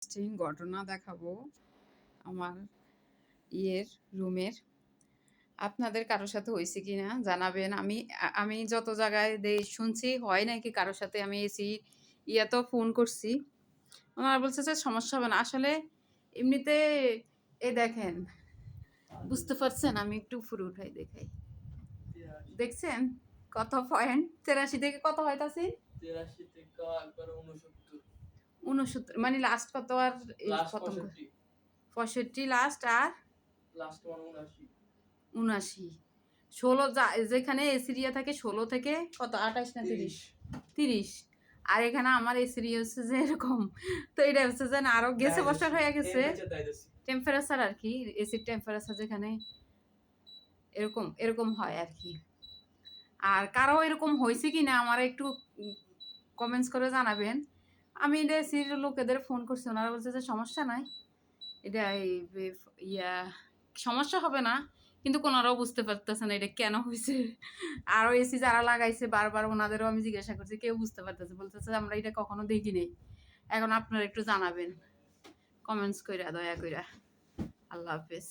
Interesting ঘটনা দেখাবো আমার রুমের। আপনাদের কারোর সাথে হয়েছে কিনা জানাবেন। আমি যত জায়গায় শুনছি হয় নাকি কারোর সাথে। আমি এসি ইয়াতেও ফোন করছি, ওনারা বলছে যে সমস্যা হবে না। আসলে এমনিতে দেখেন, বুঝতে পারছেন? আমি একটু উপরে উঠাই দেখাই, দেখছেন কত পয়েন্ট? 83 থেকে কত হইতাছে? 83 থেকে একবার 69 69 মানে লাস্ট কত? আর প্রথম 65 লাস্ট, আর লাস্ট 79 79 16 যেখানে এসিরিয়া থাকে 16 থেকে কত 28 না 30 আর এখানে আমার এসিরিয়া হচ্ছে যে এরকম। তো এটা হচ্ছে যে না আরো গেছে বছর হয়ে গেছে টেম্পারেচার আর কি, এসির টেম্পারেচার যেখানে এরকম এরকম হয় আর কি। আর কারো এরকম হয়েছে কি না আমার একটু কমেন্টস করে জানাবেন। আমি এটা এসির লোকেদের ফোন করছি, ওনারা বলছে যে সমস্যা নাই, এটা ইয়া সমস্যা হবে না, কিন্তু কোনারাও বুঝতে পারতেছে না এটা কেন হয়েছে। আরও এসি যারা লাগাইছে বারবার ওনাদেরও আমি জিজ্ঞাসা করছি, কেউ বুঝতে পারতেছে, বলতেছে আমরা এটা কখনো দেখি নেই। এখন আপনারা একটু জানাবেন কমেন্টস কইরা, দয়া কইরা। আল্লাহ হাফেজ।